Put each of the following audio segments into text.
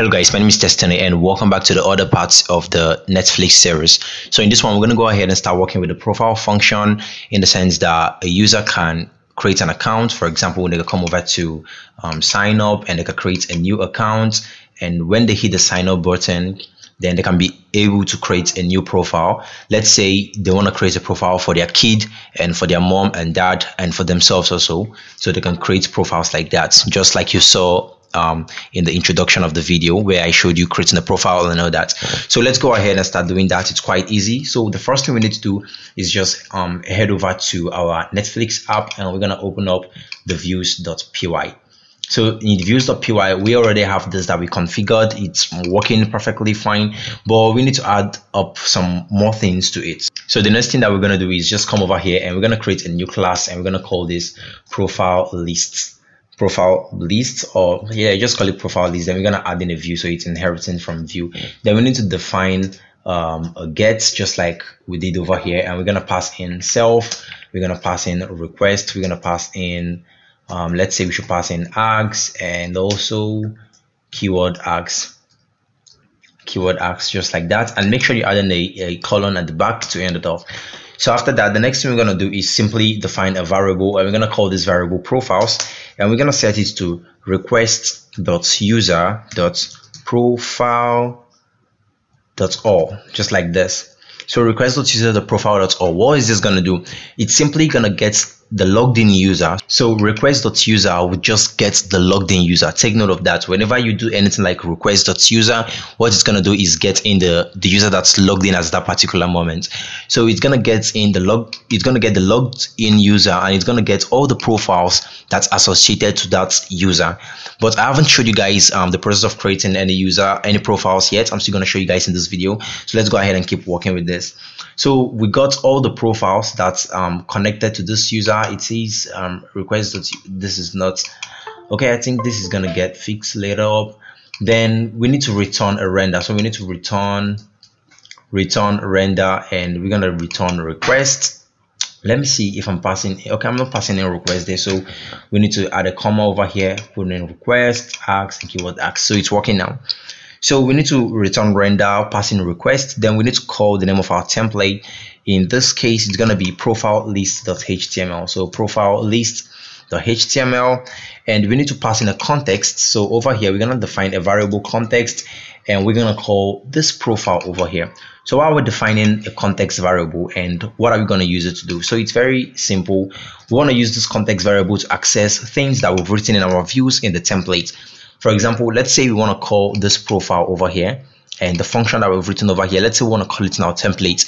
Hello guys, my name is Destiny and welcome back to the other parts of the Netflix series. So in this one, we're going to go ahead and start working with the profile function in the sense that a user can create an account. For example, when they can come over to sign up and they can create a new account, and when they hit the sign up button, then they can be able to create a new profile. Let's say they want to create a profile for their kid and for their mom and dad and for themselves also. So they can create profiles like that, just like you saw in the introduction of the video where I showed you creating a profile and all that. So let's go ahead and start doing that. It's quite easy. So the first thing we need to do is just head over to our Netflix app and we're going to open up the views.py. So in views.py, we already have this that we configured. It's working perfectly fine, but we need to add up some more things to it. So the next thing that we're going to do is just come over here and we're going to create a new class and we're going to call this profile list. Or yeah, just call it profile list. Then we're going to add in a view, so it's inheriting from view. Then we need to define a get, just like we did over here, and we're going to pass in self, we're going to pass in request, we're going to pass in let's say we should pass in args and also keyword args, just like that, and make sure you add in a colon at the back to end it off. So after that, the next thing we're going to do is simply define a variable, and we're going to call this variable profiles, and we're going to set it to request.user.profile.all, just like this. So request.user.profile.all, what is this going to do? It's simply going to get the logged in user. So request.user would just get the logged in user. Take note of that. Whenever you do anything like request.user, what it's going to do is get in the user that's logged in at that particular moment. So it's going to get in the logged in user, and it's going to get all the profiles that's associated to that user. But I haven't showed you guys the process of creating any profiles yet. I'm still going to show you guys in this video. So let's go ahead and keep working with this. So we got all the profiles that's connected to this user. It says request. This is not okay. I think this is gonna get fixed later up. Then we need to return a render. So we need to return render, and we're gonna return request. Let me see if I'm passing. Okay, I'm not passing in request there. So we need to add a comma over here, put in request, args, and keyword args. So it's working now. So we need to return render, pass in request. Then we need to call the name of our template. In this case, it's going to be profile list.html. So profile list.html, and we need to pass in a context. So over here, we're going to define a variable context, and we're going to call this profile over here. So while we're defining a context variable, and what are we going to use it to do? So it's very simple. We want to use this context variable to access things that we've written in our views in the template. For example, let's say we want to call this profile over here, and the function that we've written over here, let's say we want to call it in our template.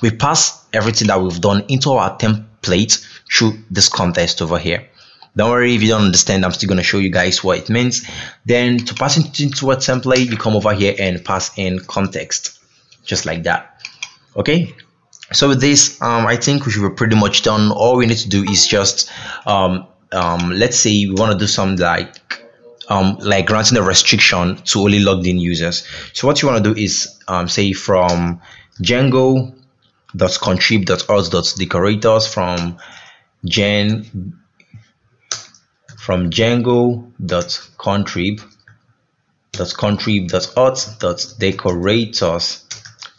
We pass everything that we've done into our template through this context over here. Don't worry if you don't understand, I'm still going to show you guys what it means. Then to pass it into a template, you come over here and pass in context, just like that. Okay, so with this, I think we should be pretty much done. All we need to do is just let's say we want to do something like granting a restriction to only logged in users. So what you want to do is say from Django.contrib.auth.decorators from Django.contrib.auth.decorators,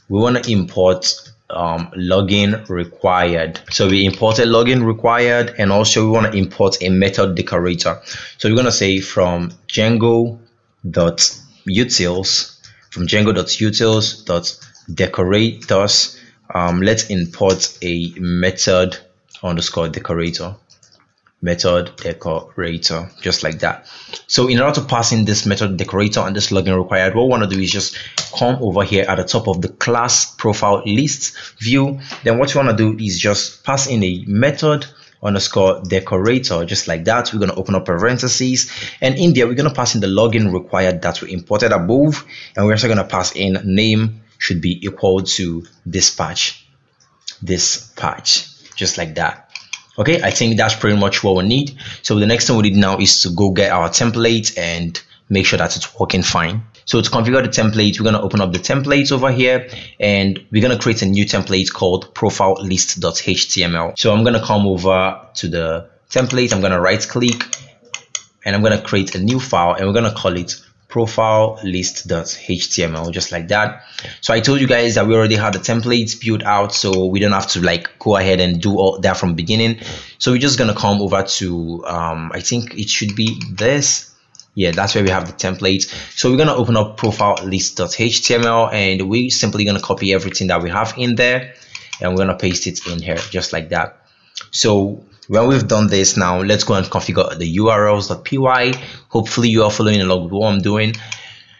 we want to import login required. So we imported login required, and also we want to import a method decorator. So we're going to say from Django.utils.decorators, let's import a method underscore decorator, just like that. So in order to pass in this method decorator and this login required, what we want to do is just come over here at the top of the class profile list view. Then what you want to do is just pass in a method underscore decorator, just like that. We're going to open up parentheses, and in there we're going to pass in the login required that we imported above, and we're also going to pass in name should be equal to dispatch, just like that. Okay, I think that's pretty much what we need. So the next thing we need now is to go get our template and make sure that it's working fine. So to configure the template, we're going to open up the templates over here, and we're going to create a new template called profile list.html. So I'm going to come over to the template, I'm going to right click, and I'm going to create a new file, and we're going to call it profile list.html, just like that. So I told you guys that we already had the templates built out, so we don't have to like go ahead and do all that from the beginning. So we're just gonna come over to I think it should be this. Yeah, that's where we have the template. So we're gonna open up profile list.html, and we're simply gonna copy everything that we have in there, and we're gonna paste it in here just like that. So when we've done this, now let's go and configure the urls.py. Hopefully you are following along with what I'm doing.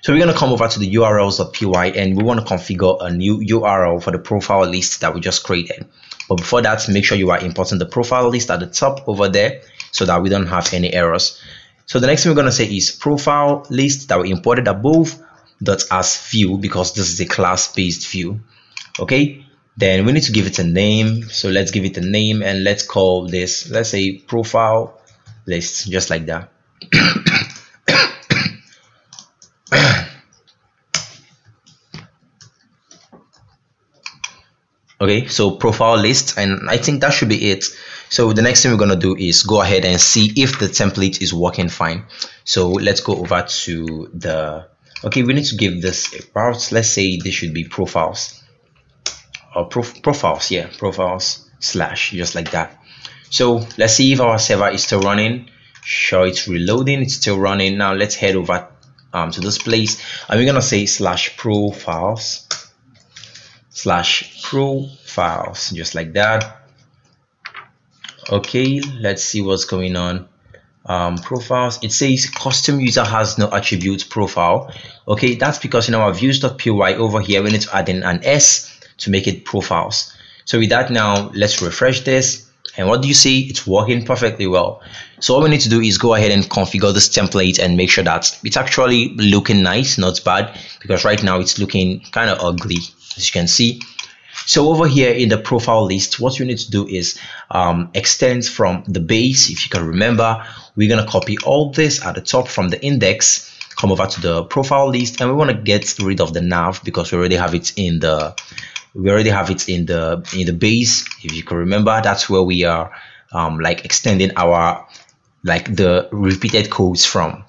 So we're going to come over to the urls.py, and we want to configure a new URL for the profile list that we just created. But before that, make sure you are importing the profile list at the top over there so that we don't have any errors. So the next thing we're going to say is profile list that we imported above dot as view, because this is a class-based view. Okay. Then we need to give it a name. So let's give it a name, and let's call this, let's say, profile list, just like that. Okay, so profile list, and I think that should be it. So the next thing we're going to do is go ahead and see if the template is working fine. So let's go over to the, okay, we need to give this a route. Let's say this should be profiles. Or profiles, yeah, profiles slash, just like that. So let's see if our server is still running. Sure, it's reloading, it's still running. Now let's head over to this place, and we're gonna say slash profiles, just like that. Okay, let's see what's going on. Profiles, it says custom user has no attribute profile. Okay, that's because in our views.py over here we need to add in an S to make it profiles. So with that, now let's refresh this, and what do you see? It's working perfectly well. So all we need to do is go ahead and configure this template and make sure that it's actually looking nice, not bad, because right now it's looking kind of ugly, as you can see. So over here in the profile list, what you need to do is extend from the base. If you can remember, we're going to copy all this at the top from the index, come over to the profile list, and we want to get rid of the nav because we already have it in the base. If you can remember, that's where we are like extending our the repeated codes from.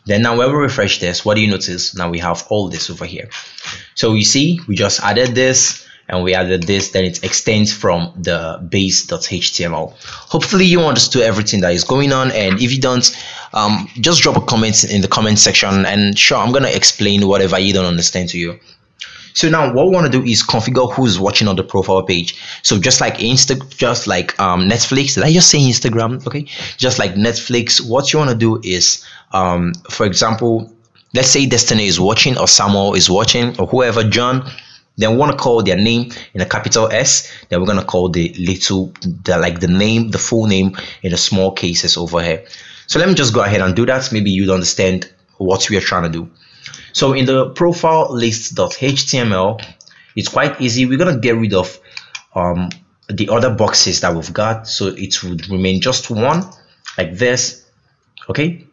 Then now when we refresh this, what do you notice? Now we have all this over here. So you see, we just added this and we added this, then it extends from the base.html. Hopefully you understood everything that is going on, and if you don't, just drop a comment in the comment section, and sure, I'm gonna explain whatever you don't understand to you. So now what we want to do is configure who's watching on the profile page. So just like Netflix, did I just say Instagram? Okay, just like Netflix, what you want to do is, for example, let's say Destiny is watching, or Samuel is watching, or whoever, John. Then we want to call their name in a capital S. Then we're going to call the full name in the small cases over here. So let me just go ahead and do that. Maybe you'd understand what we are trying to do. So in the profile list.html, it's quite easy. We're going to get rid of the other boxes that we've got. So it would remain just one, like this. Okay.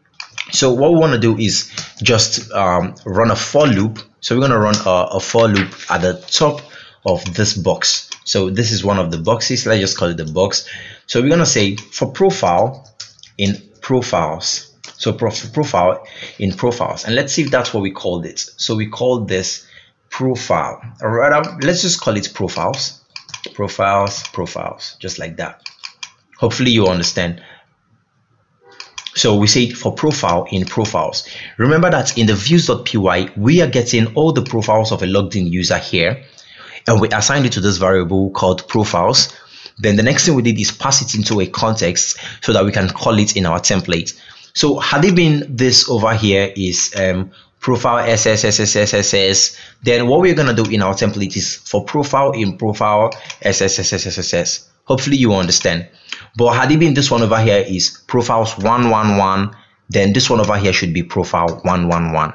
So what we want to do is just run a for loop. So we're going to run a for loop at the top of this box. So this is one of the boxes. Let's just call it the box. So we're going to say for profile in profiles. So profile in profiles. And let's see if that's what we called it. So we called this profile. Or rather, let's just call it profiles. Profiles, just like that. Hopefully you understand. So we say for profile in profiles. Remember that in the views.py, we are getting all the profiles of a logged in user here, and we assigned it to this variable called profiles. Then the next thing we did is pass it into a context so that we can call it in our template. So had it been this over here is profile SSSSSS, then what we're going to do in our template is for profile in profile SSSSSS. Hopefully you understand. But had it been this one over here is profiles 111, then this one over here should be profile 111.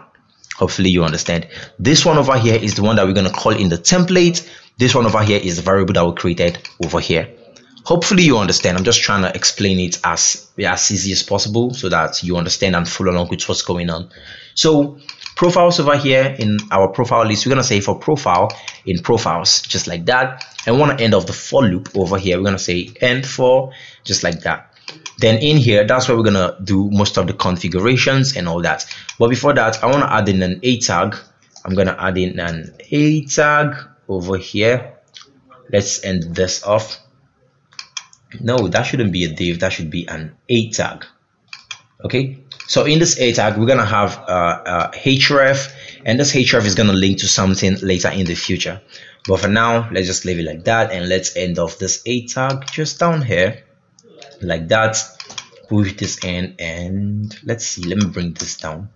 Hopefully you understand. This one over here is the one that we're going to call in the template. This one over here is the variable that we created over here. Hopefully you understand. I'm just trying to explain it as easy as possible so that you understand and follow along with what's going on. So profiles over here in our profile list, we're going to say for profile in profiles, just like that. And we want to end of the for loop over here. We're going to say end for, just like that. Then in here, that's where we're gonna do most of the configurations and all that. But before that, I want to add in an A tag. I'm gonna add in an A tag over here. Let's end this off. No, that shouldn't be a div, that should be an A tag. Okay, so in this A tag, we're gonna have href, and this href is gonna link to something later in the future. But for now, let's just leave it like that, and let's end off this A tag just down here, like that. Push this in, and let's see. Let me bring this down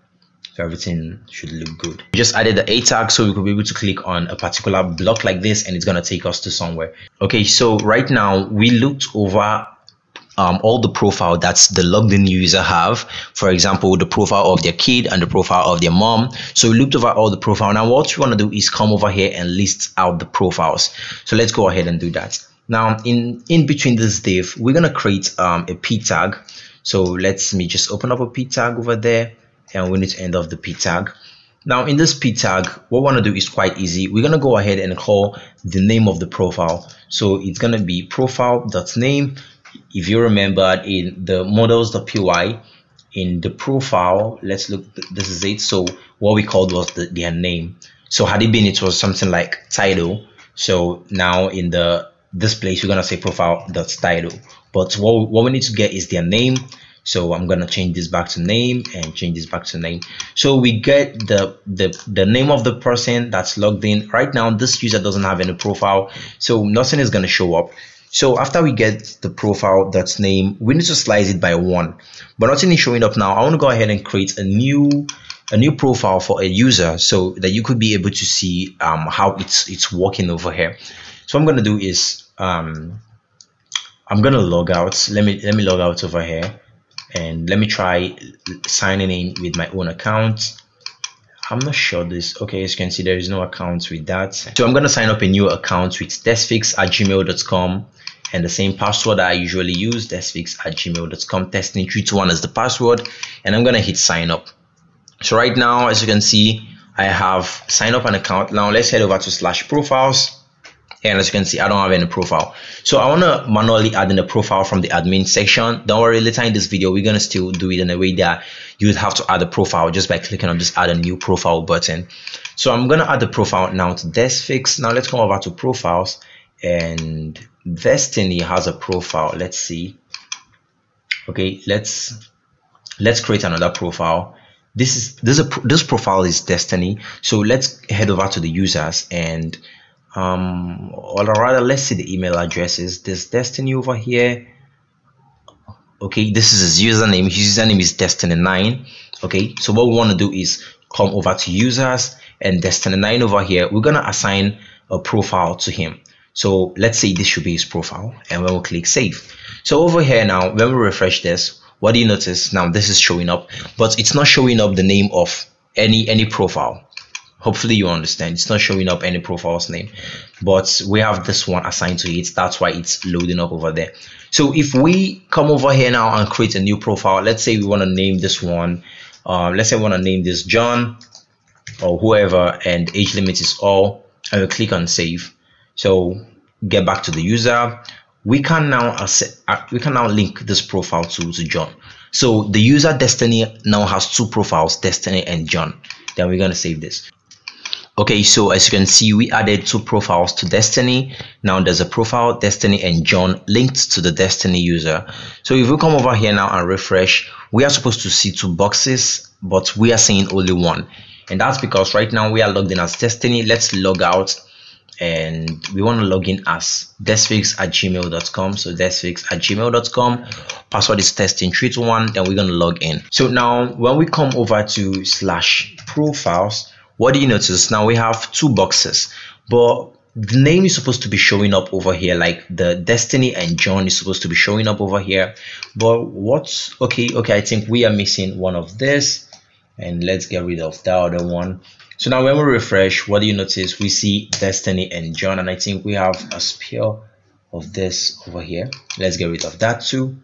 so everything should look good. We just added the A tag so we could be able to click on a particular block like this, and it's gonna take us to somewhere. Okay, so right now we looked over all the profile that's the logged in user have. For example, the profile of their kid and the profile of their mom. So we looked over all the profile. Now what we want to do is come over here and list out the profiles. So let's go ahead and do that. Now in between this div, we're gonna create a p tag. So let me just open up a p tag over there, and we need to end off the p tag. Now in this p tag, what we want to do is quite easy. We're gonna go ahead and call the name of the profile. So it's gonna be profile.name. If you remember in the models.py, in the profile, let's look, this is it. So what we called was their name. So had it been, it was something like title. So now in this place, we're gonna say profile.title. But what we need to get is their name. So I'm gonna change this back to name and change this back to name. So we get the name of the person that's logged in. Right now, this user doesn't have any profile, so nothing is gonna show up. So after we get the profile that's name, we need to slice it by 1, but nothing is showing up now. I want to go ahead and create a new profile for a user so that you could be able to see how it's working over here. So what I'm gonna do is I'm gonna log out. Let me log out over here, and let me try signing in with my own account. I'm not sure this. Okay, as you can see, there is no account with that. So I'm going to sign up a new account with desphixs@gmail.com, and the same password that I usually use, desphixs@gmail.com. testing321 is the password, and I'm going to hit sign up. So right now, as you can see, I have signed up an account. Now let's head over to /profiles. And as you can see, I don't have any profile. So I want to manually add in a profile from the admin section. Don't worry, later in this video, we're going to still do it in a way that you would have to add a profile just by clicking on this add a new profile button. So I'm going to add the profile now to Desphixs. Now let's come over to profiles, and Destiny has a profile. Let's see. Okay, let's create another profile. This profile is Destiny. So let's head over to the users, and or rather, let's see the email addresses. There's Destiny over here. Okay, this is his username. His username is Destiny9. Okay, so what we want to do is come over to users, and Destiny9 over here, we're gonna assign a profile to him. So let's say this should be his profile, and when we click save. So over here now, when we refresh this, what do you notice? Now this is showing up, but it's not showing up the name of any profile. Hopefully you understand. It's not showing up any profile's name, but we have this one assigned to it. That's why it's loading up over there. So if we come over here now and create a new profile, let's say we want to name this one, let's say we want to name this John or whoever, and age limit is all, and we click on save. So get back to the user. We can now link this profile to John. So the user Destiny now has 2 profiles, Destiny and John. Then we're going to save this. Okay, so as you can see, we added 2 profiles to Destiny. Now there's a profile, Destiny and John, linked to the Destiny user. So if we come over here now and refresh, we are supposed to see 2 boxes, but we are seeing only 1. And that's because right now we are logged in as Destiny. Let's log out, and we want to log in as desphixs@gmail.com. So desphixs@gmail.com. Password is testing321. Then we're going to log in. So now when we come over to /profiles, what do you notice? Now we have 2 boxes, but the name is supposed to be showing up over here, like the Destiny and John is supposed to be showing up over here. But what's okay, I think we are missing one of this, and let's get rid of that other one. So now when we refresh, what do you notice? We see Destiny and John, and I think we have a sphere of this over here. Let's get rid of that too.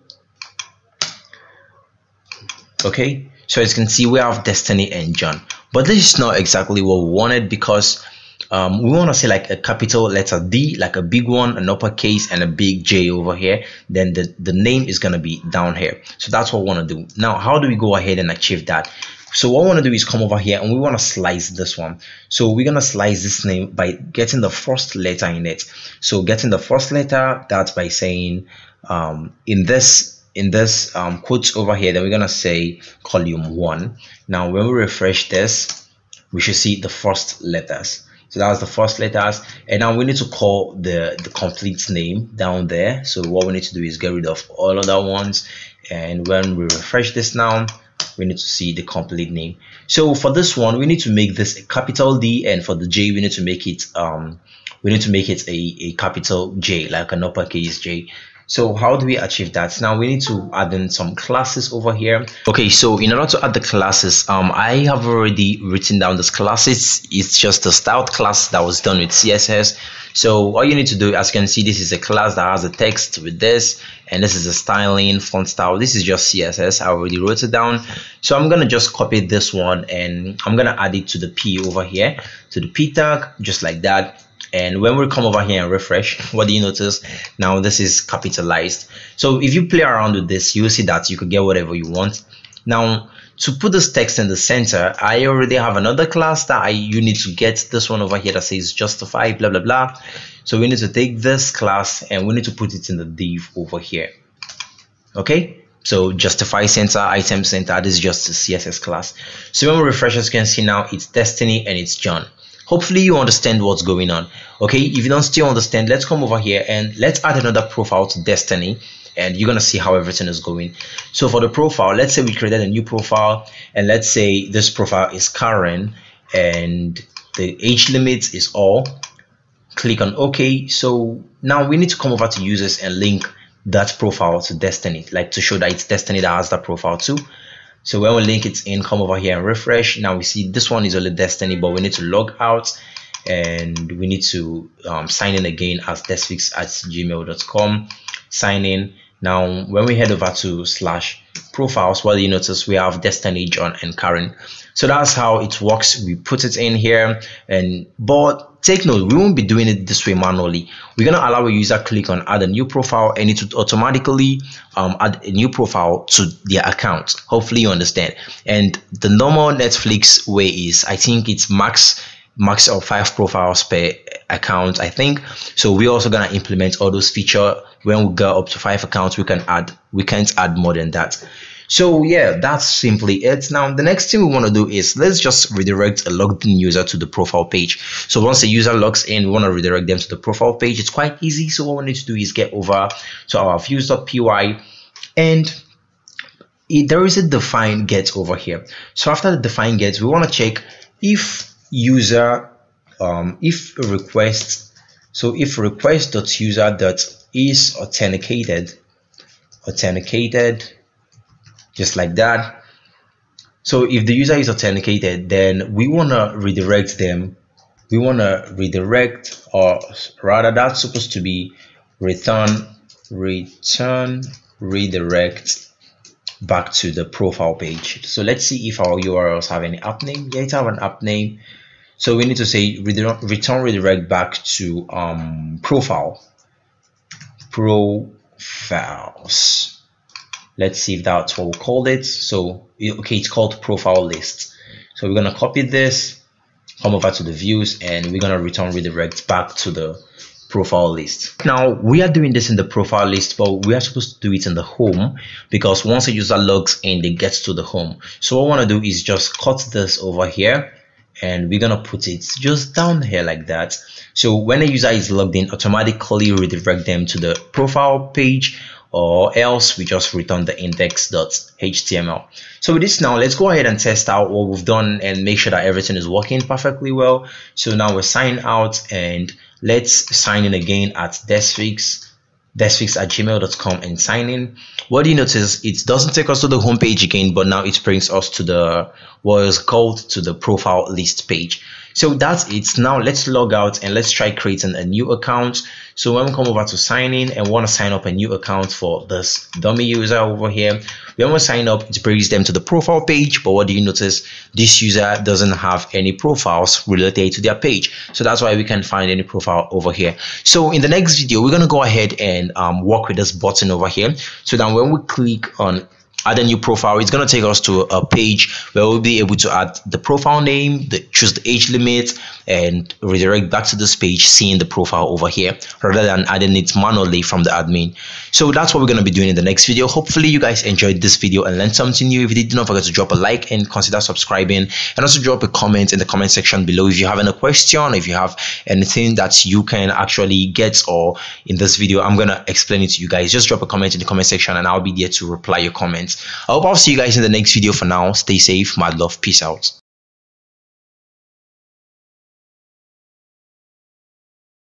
Okay, so as you can see, we have Destiny and John, but this is not exactly what we wanted, because we want to say like a capital letter D, like a big one, an uppercase, and a big J over here. Then the name is going to be down here. So that's what we want to do. Now, how do we go ahead and achieve that? So what we want to do is come over here and we want to slice this one. So we're going to slice this name by getting the first letter in it. So getting the first letter, that's by saying in this quotes over here, then we're going to say column 1. Now when we refresh this, we should see the first letters. So that's the first letters, and now we need to call the complete name down there. So what we need to do is get rid of all other ones, and when we refresh this now, we need to see the complete name. So for this one, we need to make this a capital D, and for the J, we need to make it a capital J, like an uppercase J. So how do we achieve that? Now we need to add in some classes over here. Okay, so in order to add the classes, I have already written down these classes. It's just a style class that was done with CSS. So all you need to do, as you can see, this is a class that has a text with this, and this is a styling font style. This is just CSS. I already wrote it down. So I'm gonna just copy this one and I'm gonna add it to the P over here, to the P tag, just like that. And when we come over here and refresh, what do you notice? Now this is capitalized. So if you play around with this, you'll see that you could get whatever you want. Now to put this text in the center, I already have another class that you need to get this one over here that says justify blah blah blah. So we need to take this class and we need to put it in the div over here. Okay, so justify center, item center, this is just a CSS class. So when we refresh, as you can see now, it's Destiny and it's John. Hopefully you understand what's going on. Okay, if you don't still understand, let's come over here and let's add another profile to Destiny, and you're gonna see how everything is going. So for the profile, let's say we created a new profile, and let's say this profile is Karen and the age limit is all. Click on OK. So now we need to come over to users and link that profile to Destiny, like to show that it's Destiny that has that profile too. So when we link it in, come over here and refresh. Now we see this one is only Destiny, but we need to log out and we need to sign in again as desphixs@gmail.com. Sign in. Now when we head over to /profiles, well, you notice we have Destiny, John, and Karen. So that's how it works. We put it in here, but take note, we won't be doing it this way manually. We're gonna allow a user click on add a new profile, and it will automatically add a new profile to their account. Hopefully you understand. And the normal Netflix way is, I think it's max of 5 profiles per account, I think. So we're also gonna implement all those features. When we go up to 5 accounts, we can't add more than that. So yeah, that's simply it. Now the next thing we want to do is let's just redirect a logged in user to the profile page. So once the user logs in, we want to redirect them to the profile page. It's quite easy. So what we need to do is get over to our views.py, and there is a define get over here. So after the define get, we want to check if user if request.user.is authenticated, just like that. So if the user is authenticated, then we want to redirect them. We want to redirect, or rather that's supposed to be return redirect back to the profile page. So let's see if our URLs have any app name. Yeah, it have an app name. So we need to say return redirect back to profiles. Let's see if that's what we called it. So okay, it's called profile list. So we're gonna copy this, come over to the views, and we're gonna return redirect back to the profile list. Now we are doing this in the profile list, but we are supposed to do it in the home, because once a user logs in, they get to the home. So what I want to do is just cut this over here, and we're gonna put it just down here like that. So when a user is logged in, automatically redirect them to the profile page, or else we just return the index.html. So with this now, let's go ahead and test out what we've done and make sure that everything is working perfectly well. So now we're signing out, and let's sign in again at desphixs@gmail.com and sign in. What do you notice? It doesn't take us to the home page again, but now it brings us to the what is called to the profile list page. So that's it. Now let's log out and let's try creating a new account. So when we come over to sign in and want to sign up a new account for this dummy user over here, when we sign up, it brings them to the profile page. But what do you notice? This user doesn't have any profiles related to their page. So that's why we can't find any profile over here. So in the next video, we're going to go ahead and work with this button over here. So that when we click on add a new profile, it's going to take us to a page where we'll be able to add the profile name, choose the age limit, and redirect back to this page, seeing the profile over here rather than adding it manually from the admin. So that's what we're going to be doing in the next video. Hopefully you guys enjoyed this video and learned something new. If you did, do not forget to drop a like and consider subscribing, and also drop a comment in the comment section below if you have any question, if you have anything that you can actually get, or in this video I'm going to explain it to you guys. Just drop a comment in the comment section and I'll be there to reply your comments. I hope I'll see you guys in the next video. For now, stay safe, mad love, peace out.